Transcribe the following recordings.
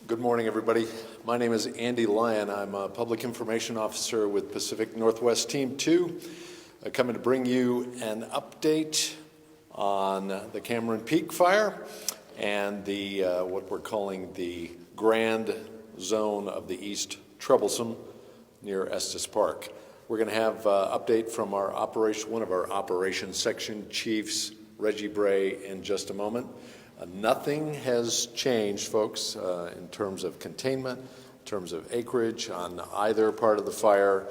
Good morning, everybody. My name is Andy Lyon. I'm a Public Information Officer with Pacific Northwest Team 2, coming to bring you an update on the Cameron Peak fire and the what we're calling the Grand Zone of the East Troublesome near Estes Park. We're going to have update from our one of our operations section chiefs, Reggie Bray, in just a moment. Nothing has changed, folks, in terms of containment, in terms of acreage on either part of the fire.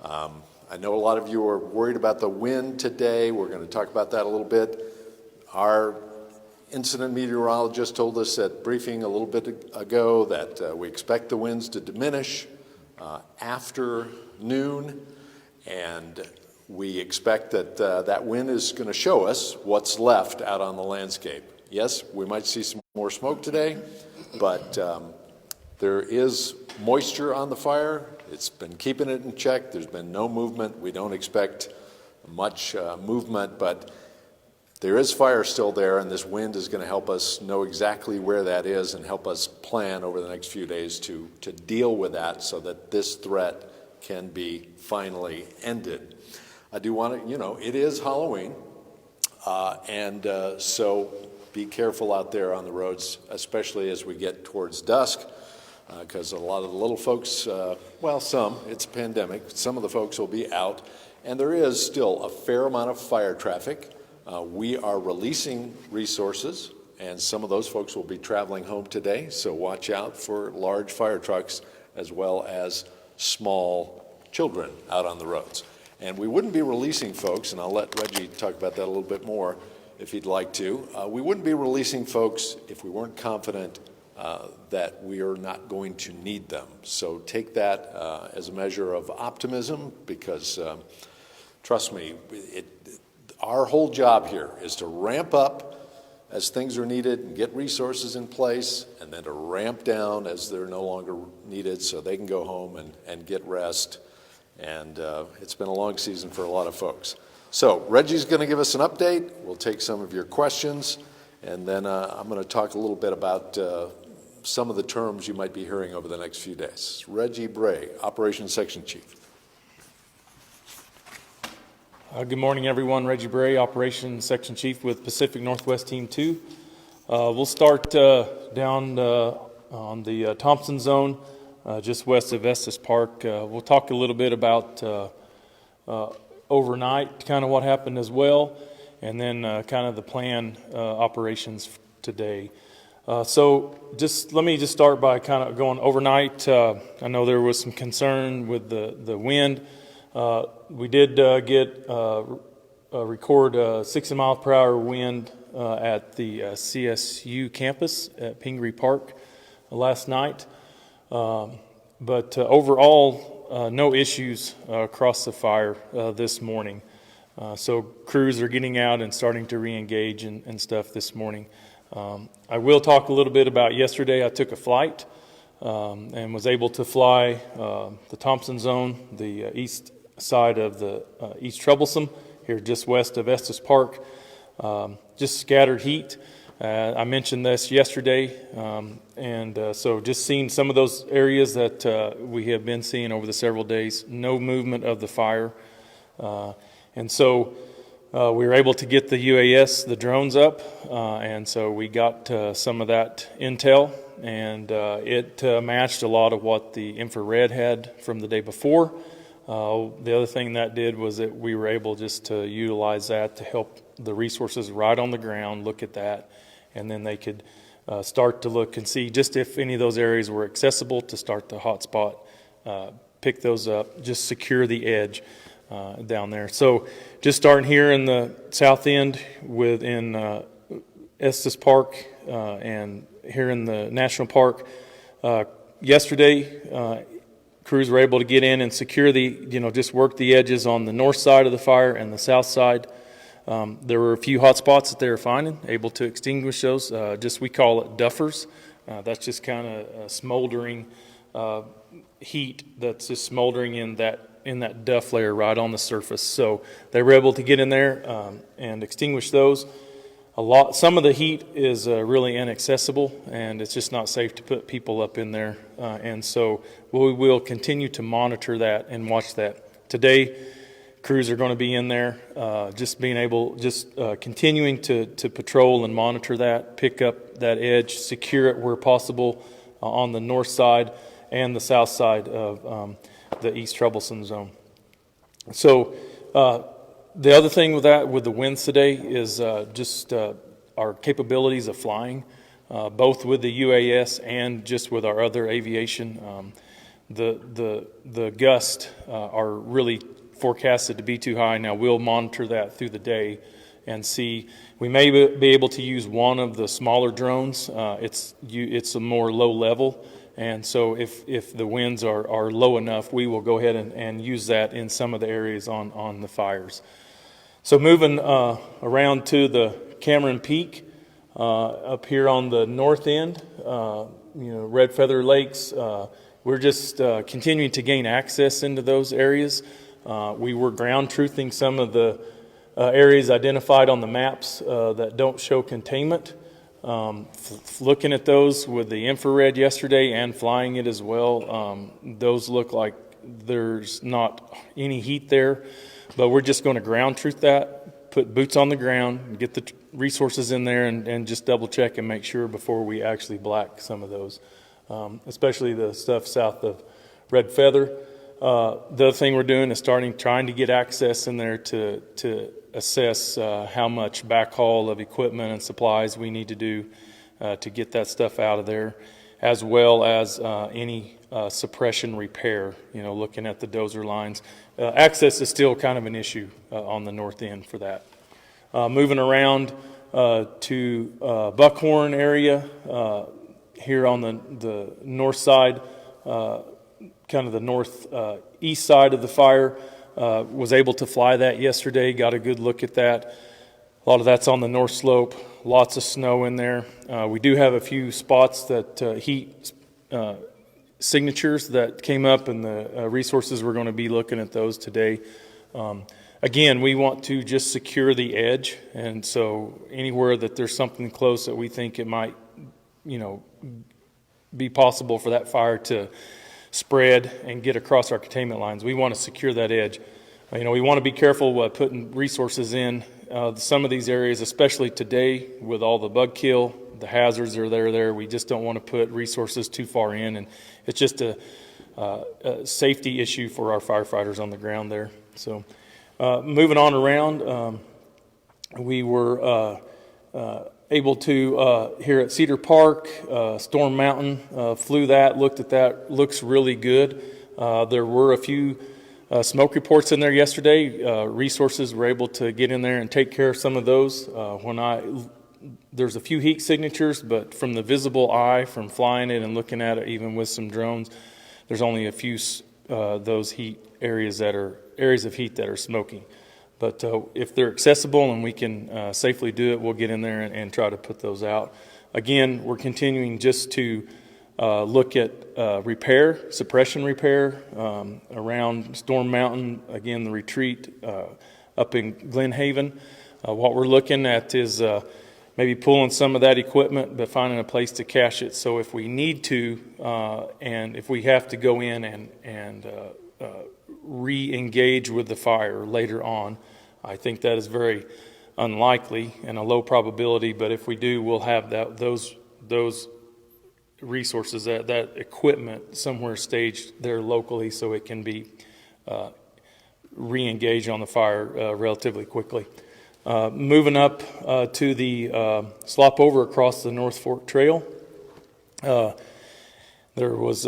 I know a lot of you are worried about the wind today. We're going to talk about that a little bit. Our incident meteorologist told us at briefing a little bit ago that we expect the winds to diminish after noon, and we expect that that wind is going to show us what's left out on the landscape. Yes, we might see some more smoke today, but there is moisture on the fire. It's been keeping it in check. There's been no movement. We don't expect much movement, but there is fire still there, and this wind is going to help us know exactly where that is and help us plan over the next few days to deal with that so that this threat can be finally ended. I do want to, it is Halloween, so be careful out there on the roads, especially as we get towards dusk, because a lot of the little folks, it's a pandemic, some of the folks will be out, and there is still a fair amount of fire traffic. We are releasing resources, and some of those folks will be traveling home today, so watch out for large fire trucks as well as small children out on the roads. And we wouldn't be releasing folks, and I'll let Reggie talk about that a little bit more if he'd like to. We wouldn't be releasing folks if we weren't confident that we are not going to need them. So take that as a measure of optimism, because trust me, our whole job here is to ramp up as things are needed and get resources in place, and then to ramp down as they're no longer needed so they can go home and get rest. And it's been a long season for a lot of folks. So Reggie's going to give us an update. We'll take some of your questions, and then I'm going to talk a little bit about some of the terms you might be hearing over the next few days. Reggie Bray, Operations Section Chief. Good morning, everyone. Reggie Bray, Operations Section Chief with Pacific Northwest Team 2. We'll start down on the Thompson Zone, just west of Estes Park. We'll talk a little bit about overnight, kind of what happened as well, and then kind of the planned operations today. So let me just start by kind of going overnight. I know there was some concern with the wind. We did record a 60 miles per hour wind at the CSU campus at Pingree Park last night. But overall, no issues across the fire this morning. So crews are getting out and starting to re-engage and stuff this morning. I will talk a little bit about yesterday. I took a flight and was able to fly the Thompson Zone, the east side of the East Troublesome, here just west of Estes Park. Just scattered heat. I mentioned this yesterday, so just seeing some of those areas that we have been seeing over the several days, no movement of the fire. And so we were able to get the UAS, the drones up, and so we got some of that intel, and it matched a lot of what the infrared had from the day before. The other thing that did was that we were able just to utilize that to help the resources right on the ground look at that, and then they could start to look and see just if any of those areas were accessible to start the hotspot, pick those up, just secure the edge down there. So just starting here in the south end within Estes Park and here in the National Park. Yesterday, crews were able to get in and secure just work the edges on the north side of the fire and the south side. There were a few hot spots that they were finding, able to extinguish those. We call it duffers. That's just kind of smoldering heat that's just smoldering in that duff layer right on the surface. So they were able to get in there and extinguish those. Some of the heat is really inaccessible, and it's just not safe to put people up in there. And so we will continue to monitor that and watch that. Today, crews are going to be in there, continuing to patrol and monitor that, pick up that edge, secure it where possible on the north side and the south side of the East Troublesome Zone. So the other thing with the winds today is our capabilities of flying, both with the UAS and just with our other aviation. The gusts are really forecasted to be too high. Now we'll monitor that through the day and see. We may be able to use one of the smaller drones. It's a more low level, and so if the winds are low enough, we will go ahead and use that in some of the areas on the fires. So moving around to the Cameron Peak up here on the north end, Red Feather Lakes. We're just continuing to gain access into those areas. We were ground truthing some of the areas identified on the maps that don't show containment. Looking at those with the infrared yesterday and flying it as well, those look like there's not any heat there, but we're just going to ground truth that, put boots on the ground, get the resources in there and just double check and make sure before we actually black some of those, especially the stuff south of Red Feather. The other thing we're doing is trying to get access in there to assess how much backhaul of equipment and supplies we need to do to get that stuff out of there, as well as any suppression repair, looking at the dozer lines. Access is still kind of an issue on the north end for that. Moving around to Buckhorn area here on the north side, kind of the northeast side of the fire. Was able to fly that yesterday, got a good look at that. A lot of that's on the north slope, lots of snow in there. We do have a few spots that heat signatures that came up, and the resources we're going to be looking at those today. Again, we want to just secure the edge, and so anywhere that there's something close that we think it might, be possible for that fire to spread and get across our containment lines, we want to secure that edge. We want to be careful putting resources in some of these areas, especially today with all the bug kill, the hazards are there. We just don't want to put resources too far in, and it's just a safety issue for our firefighters on the ground there. So moving on around, we were able to, here at Cedar Park, Storm Mountain, flew that, looked at that, looks really good. There were a few smoke reports in there yesterday. Resources were able to get in there and take care of some of those. There's a few heat signatures, but from the visible eye, from flying it and looking at it, even with some drones, there's only a few those heat areas of heat that are smoking. But if they're accessible and we can safely do it, we'll get in there and try to put those out. Again, we're continuing just to look at suppression repair around Storm Mountain, again, the retreat up in Glen Haven. What we're looking at is maybe pulling some of that equipment, but finding a place to cache it. So if we need to, and if we have to go in and re-engage with the fire later on, I think that is very unlikely and a low probability, but if we do, we'll have those resources, that equipment somewhere staged there locally so it can be re-engaged on the fire relatively quickly. Moving up to the slop over across the North Fork Trail, there was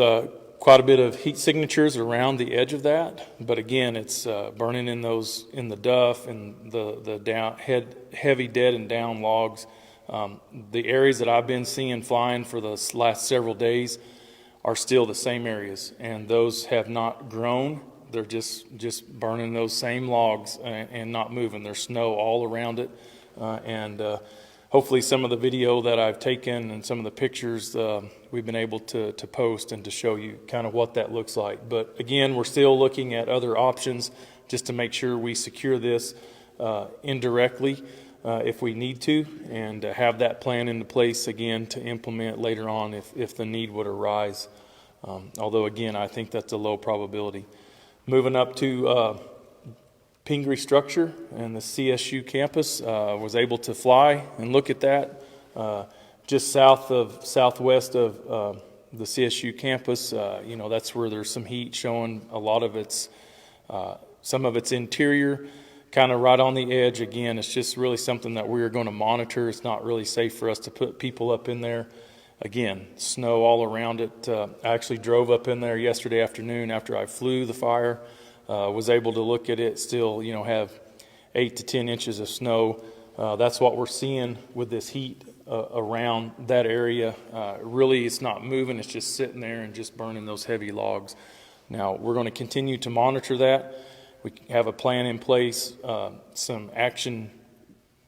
quite a bit of heat signatures around the edge of that, but again, it's burning in the duff and the heavy dead and down logs. The areas that I've been seeing flying for the last several days are still the same areas, and those have not grown. They're just burning those same logs and not moving. There's snow all around it, and hopefully some of the video that I've taken and some of the pictures we've been able to post and to show you kind of what that looks like. But again, we're still looking at other options just to make sure we secure this indirectly. if we need to, and have that plan into place again to implement later on if the need would arise. Although, again, I think that's a low probability. Moving up to Pingree Structure and the CSU campus, was able to fly and look at that just southwest of the CSU campus. That's where there's some heat showing a lot of some of its interior, kind of right on the edge. Again, it's just really something that we're going to monitor. It's not really safe for us to put people up in there. Again, snow all around it. I actually drove up in there yesterday afternoon after I flew the fire. Was able to look at it, still, have 8 to 10 inches of snow. That's what we're seeing with this heat around that area. Really, it's not moving. It's just sitting there and just burning those heavy logs. Now, we're going to continue to monitor that. We have a plan in place, some action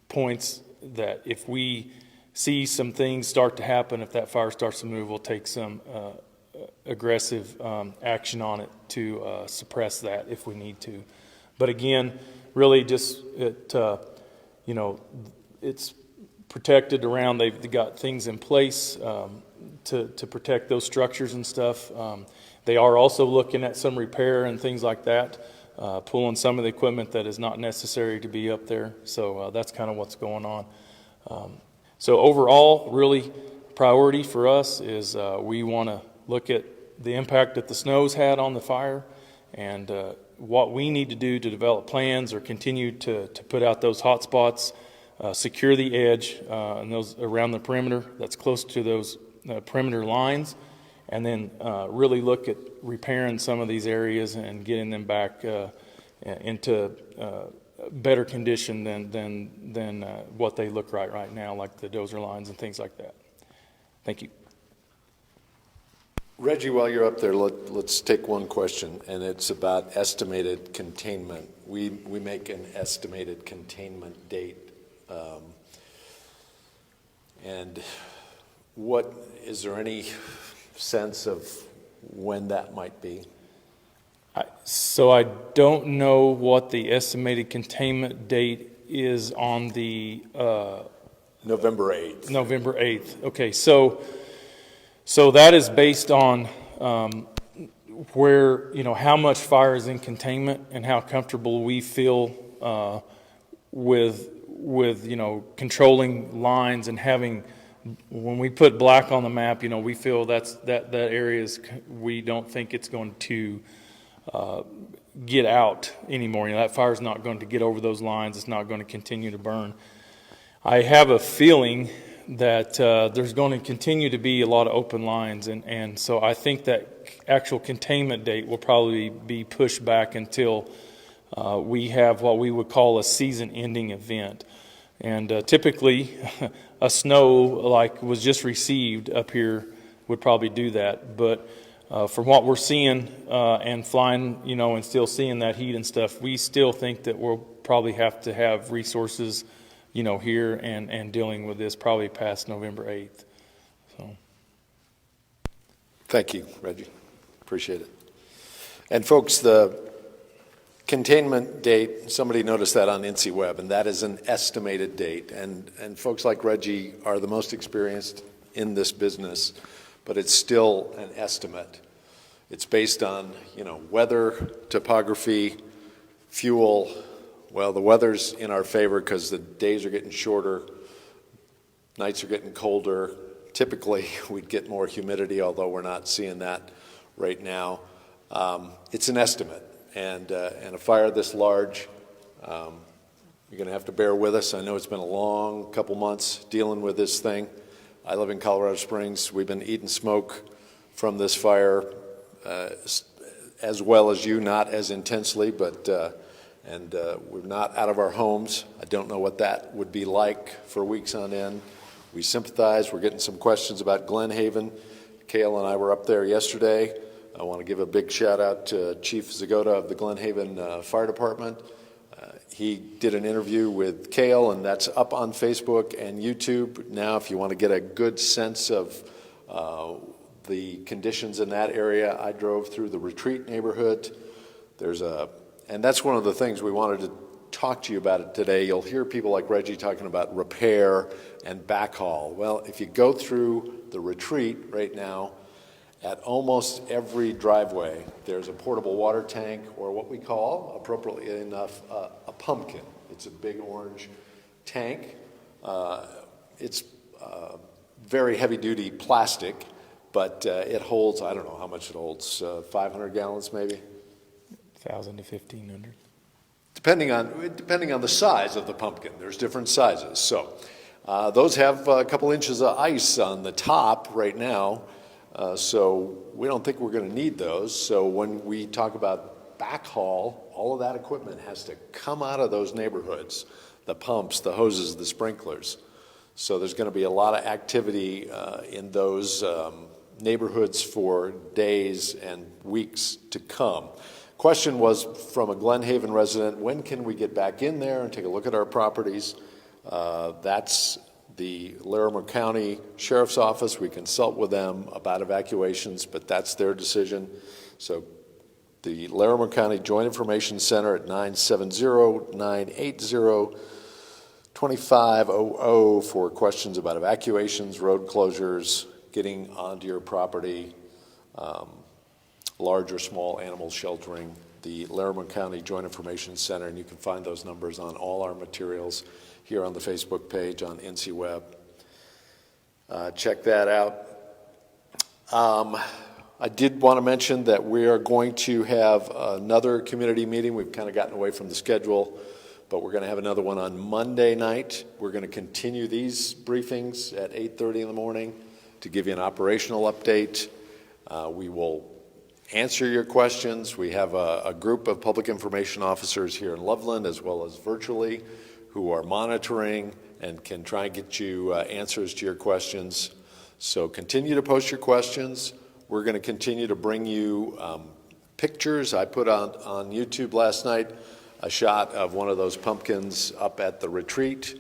points that if we see some things start to happen, if that fire starts to move, we'll take some aggressive action on it to suppress that if we need to. But again, really just it's protected around. They've got things in place to protect those structures and stuff. They are also looking at some repair and things like that, pulling some of the equipment that is not necessary to be up there. So that's kind of what's going on. So overall, really, priority for us is we want to look at the impact that the snow's had on the fire and what we need to do to develop plans or continue to put out those hot spots, secure the edge and those around the perimeter that's close to those perimeter lines, and then really look at repairing some of these areas and getting them back into better condition than what they look right now, like the dozer lines and things like that. Thank you. Reggie, while you're up there, let's take one question, and it's about estimated containment. We make an estimated containment date. And is there any sense of when that might be? So I don't know what the estimated containment date is on the November 8th. November 8th. Okay, so that is based on where, how much fire is in containment and how comfortable we feel with controlling lines and having, when we put black on the map, we feel that area is, we don't think it's going to get out anymore. That fire's not going to get over those lines. It's not going to continue to burn. I have a feeling that there's going to continue to be a lot of open lines, and so I think that actual containment date will probably be pushed back until we have what we would call a season-ending event. And typically, a snow like was just received up here would probably do that. But from what we're seeing and flying, and still seeing that heat and stuff, we still think that we'll probably have to have resources, here and dealing with this probably past November 8th. So. Thank you, Reggie. Appreciate it. And folks, the containment date, somebody noticed that on INSEE and that is an estimated date. And folks like Reggie are the most experienced in this business, but it's still an estimate. It's based on, weather, topography, fuel. Well, the weather's in our favor because the days are getting shorter, nights are getting colder. Typically, we'd get more humidity, although we're not seeing that right now. It's an estimate, and a fire this large, you're going to have to bear with us. I know it's been a long couple months dealing with this thing. I live in Colorado Springs. We've been eating smoke from this fire as well as you, not as intensely, but we're not out of our homes. I don't know what that would be like for weeks on end. We sympathize. We're getting some questions about Glen Haven. Cale and I were up there yesterday. I want to give a big shout out to Chief Zagota of the Glen Haven Fire Department. He did an interview with Cale, and that's up on Facebook and YouTube now if you want to get a good sense of the conditions in that area. I drove through the Retreat neighborhood. And that's one of the things we wanted to talk to you about it today, you'll hear people like Reggie talking about repair and backhaul. Well, if you go through the retreat right now, at almost every driveway, there's a portable water tank, or what we call, appropriately enough, a pumpkin. It's a big orange tank. It's very heavy-duty plastic, but it holds, I don't know how much it holds, 500 gallons maybe? 1,000 to 1,500. Depending on the size of the pumpkin. There's different sizes. So those have a couple inches of ice on the top right now. So we don't think we're going to need those. So when we talk about backhaul, all of that equipment has to come out of those neighborhoods, the pumps, the hoses, the sprinklers. So there's going to be a lot of activity in those neighborhoods for days and weeks to come. Question was from a Glen Haven resident, when can we get back in there and take a look at our properties? That's the Larimer County Sheriff's Office. We consult with them about evacuations, but that's their decision. So the Larimer County Joint Information Center at 970-980-2500 for questions about evacuations, road closures, getting onto your property, large or small animal sheltering. The Larimer County Joint Information Center, and you can find those numbers on all our materials here on the Facebook page on NCWeb. Check that out. I did want to mention that we are going to have another community meeting. We've kind of gotten away from the schedule, but we're going to have another one on Monday night. We're going to continue these briefings at 8:30 in the morning to give you an operational update. We will answer your questions. We have a group of public information officers here in Loveland as well as virtually who are monitoring and can try and get you answers to your questions. So continue to post your questions. We're going to continue to bring you pictures. I put on YouTube last night a shot of one of those pumpkins up at the retreat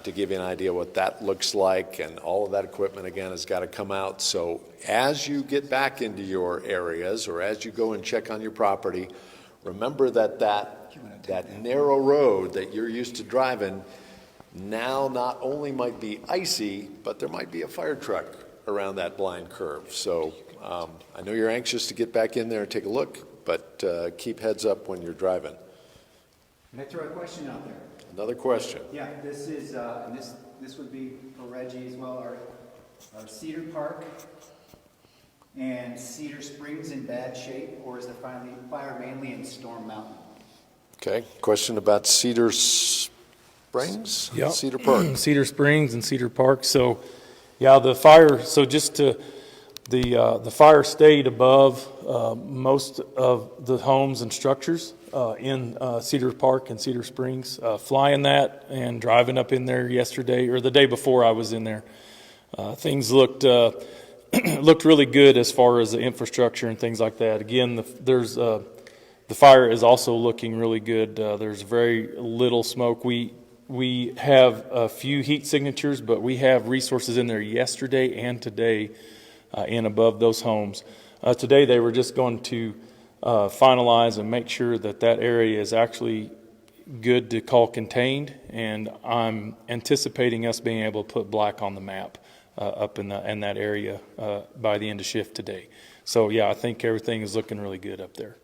to give you an idea what that looks like, and all of that equipment again has got to come out. So as you get back into your areas or as you go and check on your property, remember that narrow road that you're used to driving now not only might be icy, but there might be a fire truck around that blind curve. So I know you're anxious to get back in there and take a look, but keep heads up when you're driving. Can I throw a question out there? Another question. Yeah, this is, and this would be for Reggie as well. Are Cedar Park and Cedar Springs in bad shape, or is the fire mainly in Storm Mountain? Okay, question about Cedar Springs? Yep. Cedar Park. Cedar Springs and Cedar Park. So, yeah, the fire. So just to the fire stayed above most of the homes and structures in Cedar Park and Cedar Springs. Flying that and driving up in there yesterday or the day before I was in there, things looked looked really good as far as the infrastructure and things like that. Again, the fire is also looking really good. There's very little smoke. We have a few heat signatures, but we have resources in there yesterday and today in above those homes. Today they were just going to finalize and make sure that area is actually good to call contained, and I'm anticipating us being able to put black on the map up in that area by the end of shift today. So yeah, I think everything is looking really good up there.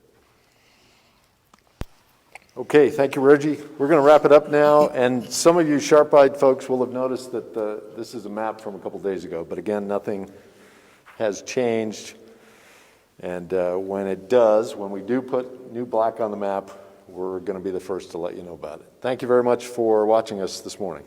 Okay, thank you, Reggie. We're going to wrap it up now, and some of you sharp-eyed folks will have noticed that this is a map from a couple days ago, but again, nothing has changed, and when we do put new black on the map, we're going to be the first to let you know about it. Thank you very much for watching us this morning.